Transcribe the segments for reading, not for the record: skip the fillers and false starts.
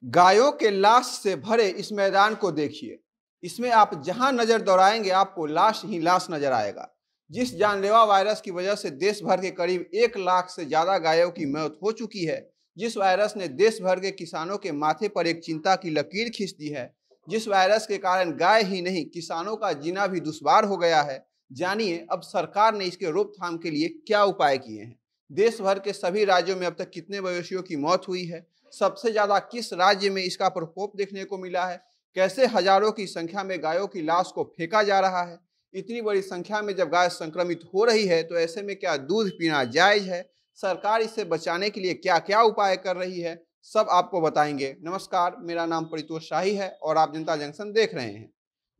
गायों के लाश से भरे इस मैदान को देखिए। इसमें आप जहां नजर दौड़ाएंगे आपको लाश ही लाश नजर आएगा। जिस जानलेवा वायरस की वजह से देश भर के करीब 1 लाख से ज्यादा गायों की मौत हो चुकी है, जिस वायरस ने देश भर के किसानों के माथे पर एक चिंता की लकीर खींच दी है, जिस वायरस के कारण गाय ही नहीं किसानों का जीना भी दुश्वार हो गया है, जानिए अब सरकार ने इसके रोकथाम के लिए क्या उपाय किए हैं। देश भर के सभी राज्यों में अब तक कितने मवेशियों की मौत हुई है, सबसे ज्यादा किस राज्य में इसका प्रकोप देखने को मिला है, कैसे हजारों की संख्या में गायों की लाश को फेंका जा रहा है। इतनी बड़ी संख्या में जब गाय संक्रमित हो रही है तो ऐसे में क्या दूध पीना जायज है, सरकार इससे बचाने के लिए क्या क्या उपाय कर रही है, सब आपको बताएंगे। नमस्कार, मेरा नाम परितोष शाही है और आप जनता जंक्शन देख रहे हैं।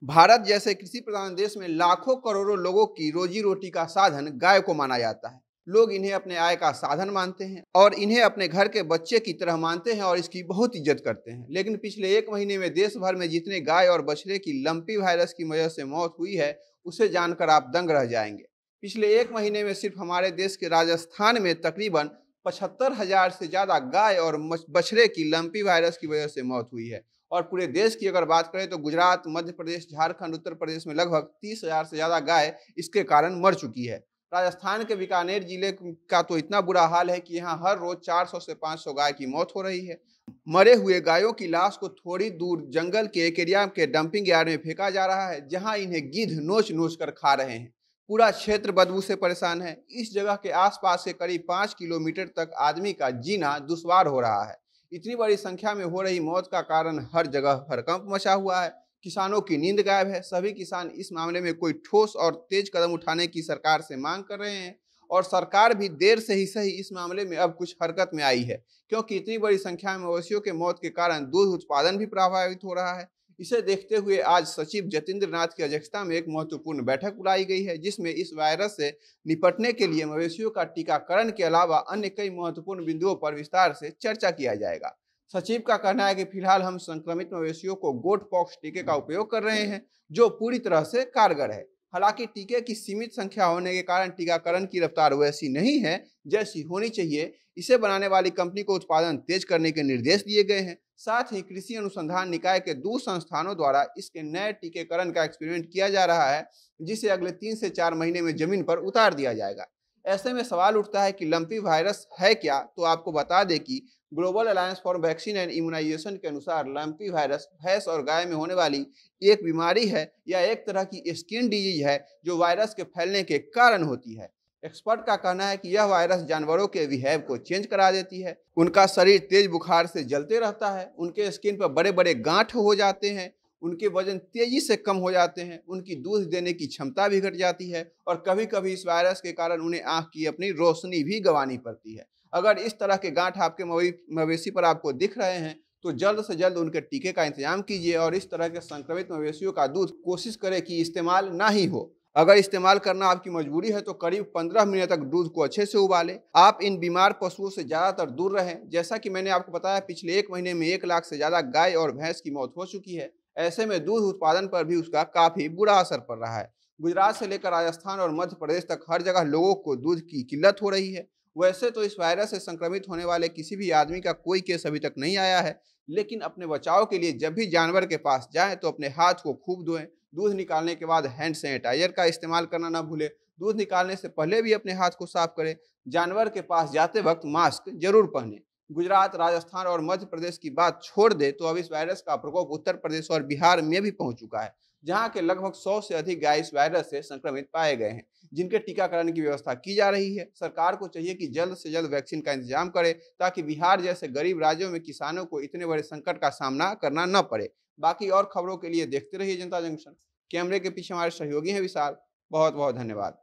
भारत जैसे कृषि प्रधान देश में लाखों करोड़ों लोगों की रोजी रोटी का साधन गाय को माना जाता है। लोग इन्हें अपने आय का साधन मानते हैं और इन्हें अपने घर के बच्चे की तरह मानते हैं और इसकी बहुत इज्जत करते हैं। लेकिन पिछले 1 महीने में देश भर में जितने गाय और बछड़े की लंपी वायरस की वजह से मौत हुई है, उसे जानकर आप दंग रह जाएंगे। पिछले 1 महीने में सिर्फ हमारे देश के राजस्थान में तकरीबन 75,000 से ज्यादा गाय और बछड़े की लंपी वायरस की वजह से मौत हुई है। और पूरे देश की अगर बात करें तो गुजरात, मध्य प्रदेश, झारखंड, उत्तर प्रदेश में लगभग 30,000 से ज्यादा गाय इसके कारण मर चुकी है। राजस्थान के बीकानेर जिले का तो इतना बुरा हाल है कि यहाँ हर रोज 400 से 500 गाय की मौत हो रही है। मरे हुए गायों की लाश को थोड़ी दूर जंगल के एक एरिया के डंपिंग यार्ड में फेंका जा रहा है, जहां इन्हें गिद्ध नोच नोच कर खा रहे हैं। पूरा क्षेत्र बदबू से परेशान है। इस जगह के आसपास से करीब 5 किलोमीटर तक आदमी का जीना दुश्वार हो रहा है। इतनी बड़ी संख्या में हो रही मौत का कारण हर जगह हड़कंप मचा हुआ है। किसानों की नींद गायब है। सभी किसान इस मामले में कोई ठोस और तेज कदम उठाने की सरकार से मांग कर रहे हैं और सरकार भी देर से ही सही इस मामले में अब कुछ हरकत में आई है, क्योंकि इतनी बड़ी संख्या में मवेशियों के मौत के कारण दूध उत्पादन भी प्रभावित हो रहा है। इसे देखते हुए आज सचिव जतेंद्र नाथ की अध्यक्षता में एक महत्वपूर्ण बैठक बुलाई गई है, जिसमें इस वायरस से निपटने के लिए मवेशियों का टीकाकरण के अलावा अन्य कई महत्वपूर्ण बिंदुओं पर विस्तार से चर्चा किया जाएगा। सचिव का कहना है कि फिलहाल हम संक्रमित मवेशियों को गोट पॉक्स टीके का उपयोग कर रहे हैं, जो पूरी तरह से कारगर है। हालांकि टीके की सीमित संख्या होने के कारण टीकाकरण की रफ्तार वैसी नहीं है जैसी होनी चाहिए। इसे बनाने वाली कंपनी को उत्पादन तेज करने के निर्देश दिए गए हैं। साथ ही कृषि अनुसंधान निकाय के 2 संस्थानों द्वारा इसके नए टीकेकरण का एक्सपेरिमेंट किया जा रहा है, जिसे अगले 3 से 4 महीने में जमीन पर उतार दिया जाएगा। ऐसे में सवाल उठता है कि लंपी वायरस है क्या। तो आपको बता दें कि global alliance for vaccine and immunization के अनुसार लंपी वायरस भैंस और गाय में होने वाली एक बीमारी है या एक तरह की स्किन डिजीज है, जो वायरस के फैलने के कारण होती है। एक्सपर्ट का कहना है कि यह वायरस जानवरों के बिहेव को चेंज करा देती है। उनका शरीर तेज बुखार से जलते रहता है, उनके स्किन पर बड़े बड़े गांठ हो जाते हैं, उनके वजन तेजी से कम हो जाते हैं, उनकी दूध देने की क्षमता भी घट जाती है और कभी कभी इस वायरस के कारण उन्हें आंख की अपनी रोशनी भी गंवानी पड़ती है। अगर इस तरह के गांठ आपके मवेशी पर आपको दिख रहे हैं तो जल्द से जल्द उनके टीके का इंतजाम कीजिए और इस तरह के संक्रमित मवेशियों का दूध कोशिश करें कि इस्तेमाल ना ही हो। अगर इस्तेमाल करना आपकी मजबूरी है तो करीब 15 मिनट तक दूध को अच्छे से उबालें। आप इन बीमार पशुओं से ज़्यादातर दूर रहें। जैसा कि मैंने आपको बताया, पिछले 1 महीने में 1 लाख से ज़्यादा गाय और भैंस की मौत हो चुकी है। ऐसे में दूध उत्पादन पर भी उसका काफ़ी बुरा असर पड़ रहा है। गुजरात से लेकर राजस्थान और मध्य प्रदेश तक हर जगह लोगों को दूध की किल्लत हो रही है। वैसे तो इस वायरस से संक्रमित होने वाले किसी भी आदमी का कोई केस अभी तक नहीं आया है, लेकिन अपने बचाव के लिए जब भी जानवर के पास जाएं तो अपने हाथ को खूब धोएं। दूध निकालने के बाद हैंड सैनिटाइजर का इस्तेमाल करना ना भूलें। दूध निकालने से पहले भी अपने हाथ को साफ करें। जानवर के पास जाते वक्त मास्क जरूर पहनें। गुजरात, राजस्थान और मध्य प्रदेश की बात छोड़ दे तो अब इस वायरस का प्रकोप उत्तर प्रदेश और बिहार में भी पहुंच चुका है, जहां के लगभग 100 से अधिक गाय इस वायरस से संक्रमित पाए गए हैं, जिनके टीकाकरण की व्यवस्था की जा रही है। सरकार को चाहिए कि जल्द से जल्द वैक्सीन का इंतजाम करे, ताकि बिहार जैसे गरीब राज्यों में किसानों को इतने बड़े संकट का सामना करना न पड़े। बाकी और खबरों के लिए देखते रहिए जनता जंक्शन। कैमरे के पीछे हमारे सहयोगी हैं विशाल। बहुत बहुत धन्यवाद।